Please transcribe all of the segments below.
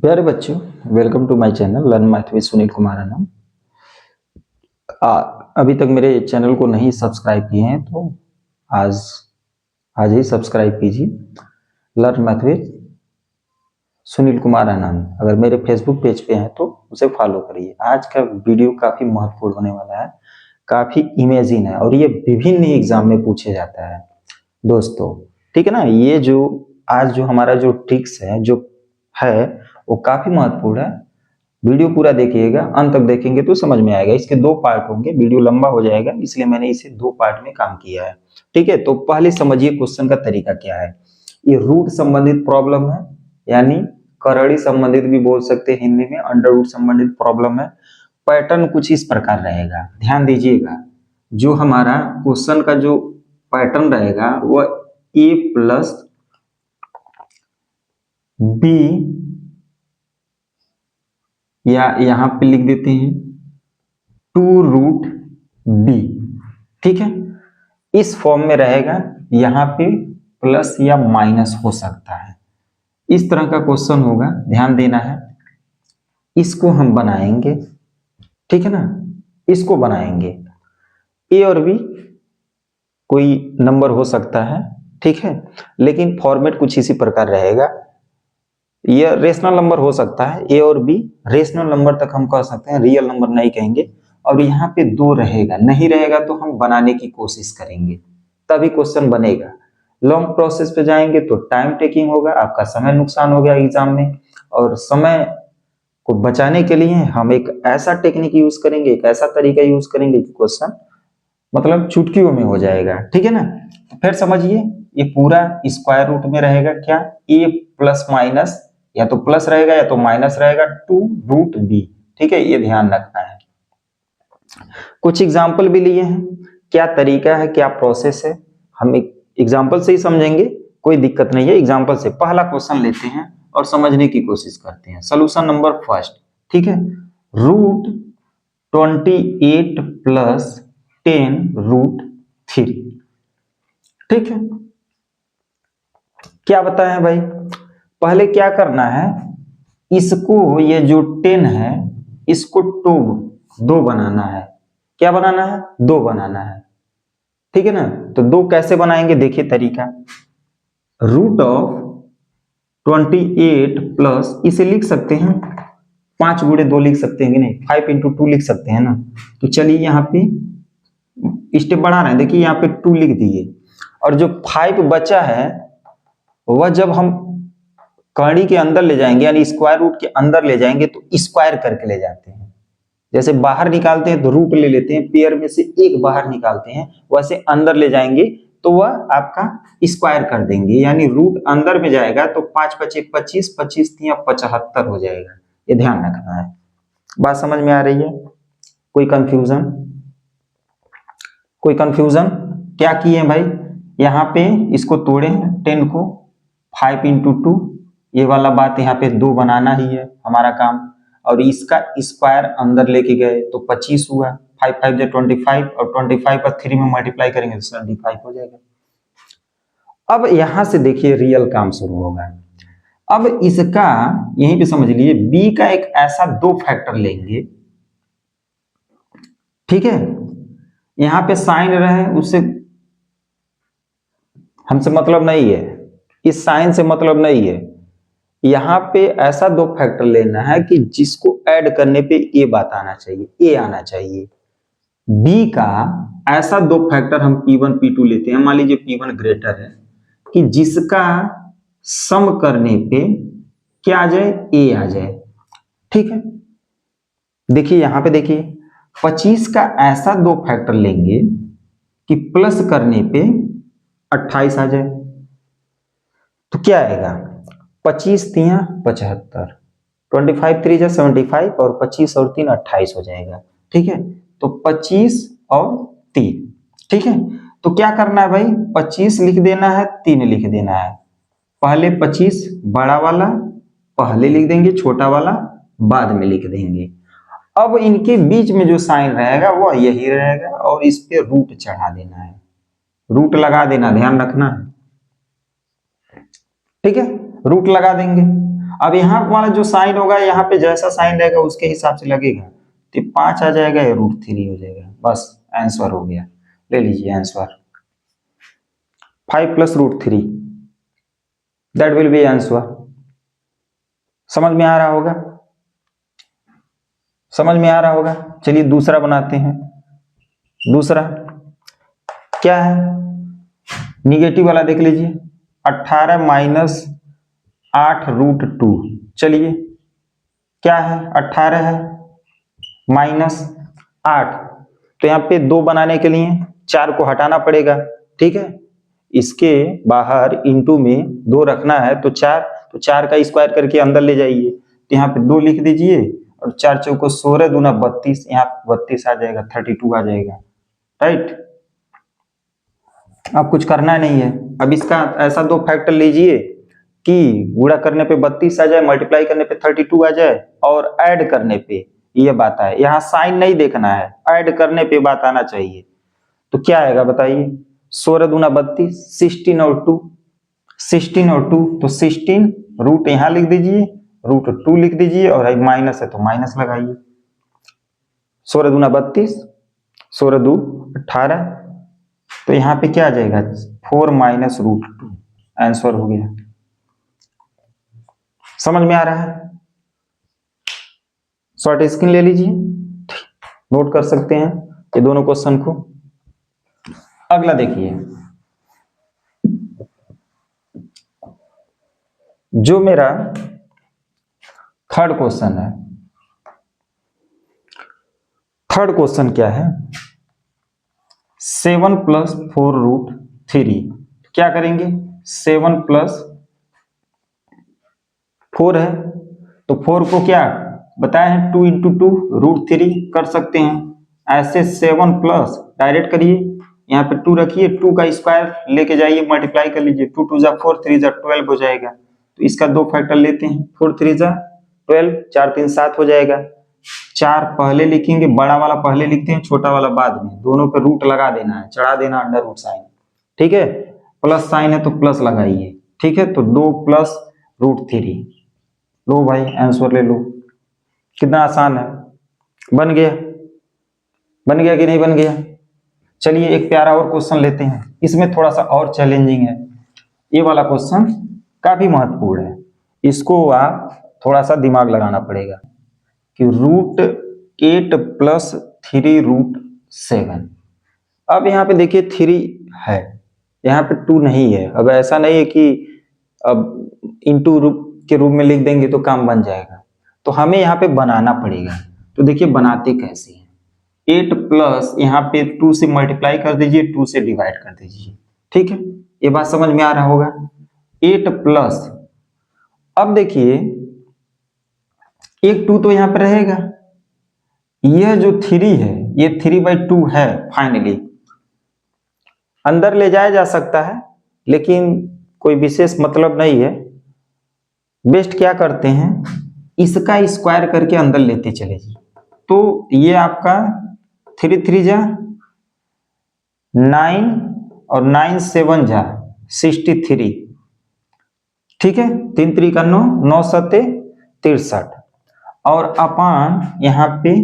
प्यारे बच्चों, welcome to my channel learn math with Sunil Kumar नाम। अभी तक मेरे चैनल को नहीं सब्सक्राइब किए हैं तो आज आज ही सब्सक्राइब कीजिए। Learn math with Sunil Kumar नाम। अगर मेरे फेसबुक पेज पे हैं तो उसे फॉलो करिए। आज का वीडियो काफी महत्वपूर्ण होने वाला है, काफी इमेजिन है और ये विभिन्न एग्जाम में पूछे जाता है दोस्तों। ठीक है ना। ये जो आज जो हमारा जो ट्रिक्स है जो है वो काफी महत्वपूर्ण है। वीडियो पूरा देखिएगा, अंत तक देखेंगे तो समझ में आएगा। इसके दो पार्ट होंगे, वीडियो लंबा हो जाएगा इसलिए मैंने इसे दो पार्ट में काम किया है। ठीक है, तो पहले समझिए क्वेश्चन का तरीका क्या है। ये रूट संबंधित प्रॉब्लम है, यानी करड़ी संबंधित भी बोल सकते हैं हिंदी में, अंडर रूट संबंधित प्रॉब्लम है। पैटर्न कुछ इस प्रकार रहेगा, ध्यान दीजिएगा। जो हमारा क्वेश्चन का जो पैटर्न रहेगा वह a प्लस बी, या यहां पे लिख देते हैं 2 रूट b। ठीक है, इस फॉर्म में रहेगा। यहां पे प्लस या माइनस हो सकता है, इस तरह का क्वेश्चन होगा, ध्यान देना है। इसको हम बनाएंगे, ठीक है ना, इसको बनाएंगे। ए और बी कोई नंबर हो सकता है, ठीक है, लेकिन फॉर्मेट कुछ इसी प्रकार रहेगा। यह रेशनल नंबर हो सकता है, ए और बी रेशनल नंबर तक हम कह सकते हैं, रियल नंबर नहीं कहेंगे। और यहाँ पे 2 रहेगा, नहीं रहेगा तो हम बनाने की कोशिश करेंगे, तभी क्वेश्चन बनेगा। लॉन्ग प्रोसेस पे जाएंगे तो टाइम टेकिंग होगा, आपका समय नुकसान हो गया एग्जाम में। और समय को बचाने के लिए हम एक ऐसा टेक्निक यूज करेंगे, एक ऐसा तरीका यूज करेंगे कि क्वेश्चन मतलब चुटकियों में हो जाएगा। ठीक है ना। फिर समझिए, ये पूरा स्क्वायर रूट में रहेगा क्या, ए प्लस माइनस, या तो प्लस रहेगा या तो माइनस रहेगा 2 रूट बी। ठीक है, ये ध्यान रखना है। कुछ एग्जाम्पल भी लिए हैं, क्या तरीका है, क्या प्रोसेस है, हम एक एग्जाम्पल से ही समझेंगे, कोई दिक्कत नहीं है। एग्जाम्पल से पहला क्वेश्चन लेते हैं और समझने की कोशिश करते हैं। सोल्यूशन नंबर फर्स्ट, ठीक है, रूट 28 प्लस 10 रूट 3। ठीक है, क्या बताया भाई, पहले क्या करना है, इसको ये जो 10 है इसको 2 बनाना है। क्या बनाना है, 2 बनाना है। ठीक है ना, तो 2 कैसे बनाएंगे, देखिए तरीका। रूट ऑफ 28 प्लस, इसे लिख सकते हैं 5 गुणे 2 लिख सकते हैं कि नहीं, 5 इंटू 2 लिख सकते हैं ना। तो चलिए यहाँ पे स्टेप बढ़ा रहे हैं, देखिए यहाँ पे 2 लिख दिए, और जो 5 बचा है वह जब हम कड़ी के अंदर ले जाएंगे, यानी स्क्वायर रूट के अंदर ले जाएंगे तो स्क्वायर करके ले जाते हैं। जैसे बाहर निकालते हैं तो रूट ले लेते हैं, पेयर में से एक बाहर निकालते हैं, वैसे अंदर ले जाएंगे तो वह आपका स्क्वायर कर देंगे, यानी रूट अंदर में जाएगा तो 5 पचे 25, 25 तिया 75 हो जाएगा। ये ध्यान रखना है। बात समझ में आ रही है, कोई कंफ्यूजन, कोई कंफ्यूजन? क्या किए भाई, यहाँ पे इसको तोड़े हैं 10 को, 5 इंटू 2, ये वाला बात यहाँ पे 2 बनाना ही है हमारा काम, और इसका स्क्वायर अंदर लेके गए तो 25 हुआ, 5 5 जो 25, और 25 पर 3 में मल्टीप्लाई करेंगे तो 75 हो जाएगा। अब यहां से देखिए रियल काम शुरू होगा। अब इसका यहीं पे समझ लीजिए, बी का एक ऐसा 2 फैक्टर लेंगे, ठीक है, यहां पे साइन रहे उससे हमसे मतलब नहीं है, इस साइन से मतलब नहीं है। यहां पे ऐसा 2 फैक्टर लेना है कि जिसको ऐड करने पे ये बात आना चाहिए, ए आना चाहिए। बी का ऐसा 2 फैक्टर हम P1 P2 लेते हैं, मान लीजिए P1 ग्रेटर है, कि जिसका सम करने पे क्या आ जाए, ए आ जाए। ठीक है, देखिए यहां पे देखिए 25 का ऐसा 2 फैक्टर लेंगे कि प्लस करने पे 28 आ जाए। तो क्या आएगा, 25 तिया 75, 25 3 जा 75, और 25 और 3 28 हो जाएगा। ठीक है, तो 25 और 3, ठीक है, तो क्या करना है भाई, 25 लिख देना है, 3 लिख देना है। पहले 25 बड़ा वाला पहले लिख देंगे, छोटा वाला बाद में लिख देंगे। अब इनके बीच में जो साइन रहेगा वह यही रहेगा, और इस पे रूट चढ़ा देना है, रूट लगा देना, ध्यान रखना है। ठीक है, रूट लगा देंगे। अब यहाँ वाला जो साइन होगा यहाँ पे जैसा साइन रहेगा उसके हिसाब से लगेगा, तो 5 आ जाएगा या √3 हो जाएगा, बस आंसर हो गया। ले लीजिए answer 5 + √3, that will be answer. समझ में आ रहा होगा, समझ में आ रहा होगा। चलिए दूसरा बनाते हैं। दूसरा क्या है, निगेटिव वाला देख लीजिए, 18 - 8√2। चलिए क्या है, 18 है -8, तो यहाँ पे 2 बनाने के लिए 4 को हटाना पड़ेगा, ठीक है। इसके बाहर इंटू में 2 रखना है, तो 4 का स्क्वायर करके अंदर ले जाइए, तो यहाँ पे 2 लिख दीजिए और 4 चौको 16 दूना 32, यहाँ 32 आ जाएगा, 32 आ जाएगा, राइट। अब कुछ करना नहीं है, अब इसका ऐसा 2 फैक्टर लीजिए कि गुणा करने पे 32 आ जाए, मल्टीप्लाई करने पे 32 आ जाए, और ऐड करने पे ये बात है, यहाँ साइन नहीं देखना है, ऐड करने पे बात आना चाहिए। तो क्या आएगा बताइए, 16 दूना 32, 16 और 2, 16 और 2, तो 16 रूट यहाँ लिख दीजिए, √2 लिख दीजिए, और माइनस है तो माइनस लगाइए। 16 दूना 32, 16 2 18, तो यहाँ पे क्या आ जाएगा, 4 - √2, आंसर हो गया। समझ में आ रहा है, शॉर्ट स्क्रीन ले लीजिए, नोट कर सकते हैं ये दोनों क्वेश्चन को। अगला देखिए, जो मेरा थर्ड क्वेश्चन है, थर्ड क्वेश्चन क्या है, 7 + 4√3। क्या करेंगे, 7 + 4 है, तो 4 को क्या बताया है, 2 × 2 √3 कर सकते हैं। ऐसे 7 प्लस डायरेक्ट करिए, यहाँ पे 2 रखिए, 2 का स्क्वायर लेके जाइए, मल्टीप्लाई कर लीजिए, 2 × 2 = 4, 3 × 12 हो जाएगा। तो इसका 2 फैक्टर लेते हैं, 4 × 3 = 12, 4 × 3 = 7 हो जाएगा। 4 पहले लिखेंगे, बड़ा वाला पहले लिखते हैं, छोटा वाला बाद में, दोनों पे रूट लगा देना है, चढ़ा देना अंडर रूट साइन, ठीक है। प्लस साइन है तो प्लस लगाइए, ठीक है। तो 2 + √3, लो भाई आंसर ले लो। कितना आसान है, बन गया, बन गया कि नहीं बन गया। चलिए एक प्यारा और क्वेश्चन लेते हैं, इसमें थोड़ा सा और चैलेंजिंग है। ये वाला क्वेश्चन काफी महत्वपूर्ण है, इसको आप थोड़ा सा दिमाग लगाना पड़ेगा कि √8 + 3√7। अब यहाँ पे देखिए 3 है, यहाँ पे 2 नहीं है। अब ऐसा नहीं है कि अब इंटू के रूप में लिख देंगे तो काम बन जाएगा, तो हमें यहाँ पे बनाना पड़ेगा। तो देखिए बनाते कैसे हैं, 8 प्लस यहाँ पे 2 से मल्टीप्लाई कर दीजिए, 2 से डिवाइड कर दीजिए, ठीक है। ये बात समझ में आ रहा होगा। 8 प्लस, अब देखिए एक 2 तो यहाँ पे रहेगा, यह जो 3 है ये 3/2 है, फाइनली अंदर ले जाया जा सकता है, लेकिन कोई विशेष मतलब नहीं है। बेस्ट क्या करते हैं, इसका स्क्वायर करके अंदर लेते चले जाइए, तो ये आपका 3 3 जा 9 और 9 7 जा 63, ठीक है। 3 3 का 9, 9 7 63, और अपान यहाँ पे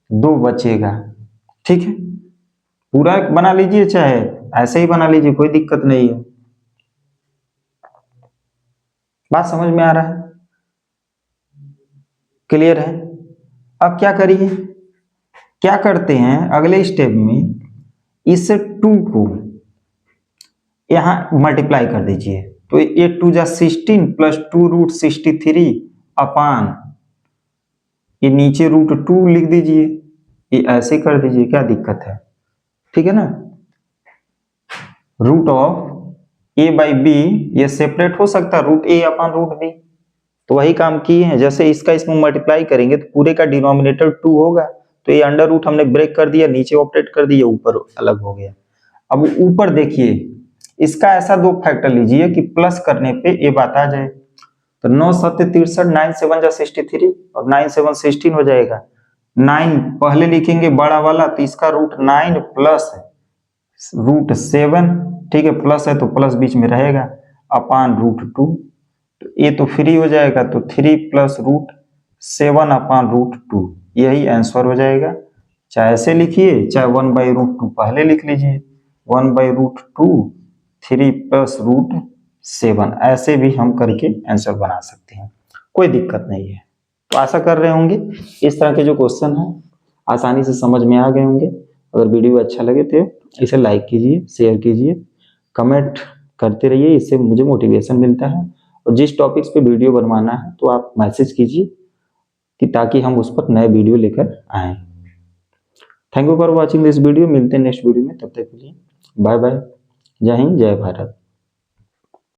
2 बचेगा, ठीक है। पूरा बना लीजिए, चाहे ऐसे ही बना लीजिए, कोई दिक्कत नहीं है। बात समझ में आ रहा है, क्लियर है। अब क्या करिए, क्या करते हैं अगले स्टेप में, इस 2 को यहां मल्टीप्लाई कर दीजिए, तो 8 2 जा 16 + 2√63 अपान ये नीचे √2 लिख दीजिए, ये ऐसे कर दीजिए, क्या दिक्कत है, ठीक है ना। √a/b ये सेपरेट हो सकता है, √a/√b, तो वही काम किए हैं। जैसे इसका इसमें मल्टीप्लाई करेंगे तो पूरे का डिनोमिनेटर 2 होगा, तो ये अंडर रूट हमने ब्रेक कर दिया, नीचे ऑपरेट कर दिया, ऊपर अलग हो गया। अब ऊपर देखिए, इसका ऐसा 2 फैक्टर लीजिए कि प्लस करने पे ये बात आ जाए, तो 9 7 63, 9 7 जा 63 और 9 7 16 हो जाएगा। 9 पहले लिखेंगे बड़ा वाला, तो इसका √9 प्लस √7, ठीक है, प्लस है तो प्लस बीच में रहेगा, अपान √2, तो ये तो फ्री हो जाएगा, तो 3 प्लस रूट 7/√2 यही आंसर हो जाएगा। चाहे ऐसे लिखिए, चाहे 1/√2 पहले लिख लीजिए, 1/√2 3 प्लस √7, ऐसे भी हम करके आंसर बना सकते हैं, कोई दिक्कत नहीं है। तो आशा कर रहे होंगे इस तरह के जो क्वेश्चन हैं आसानी से समझ में आ गए होंगे। अगर वीडियो अच्छा लगे तो इसे लाइक कीजिए, शेयर कीजिए, कमेंट करते रहिए, इससे मुझे मोटिवेशन मिलता है। और जिस टॉपिक्स पे वीडियो बनवाना है तो आप मैसेज कीजिए कि ताकि हम उस पर नए वीडियो लेकर आएँ। Thank you for watching this video. मिलते हैं नेक्स्ट वीडियो में, तब तक के लिए बाय बाय। जय हिंद, जय भारत।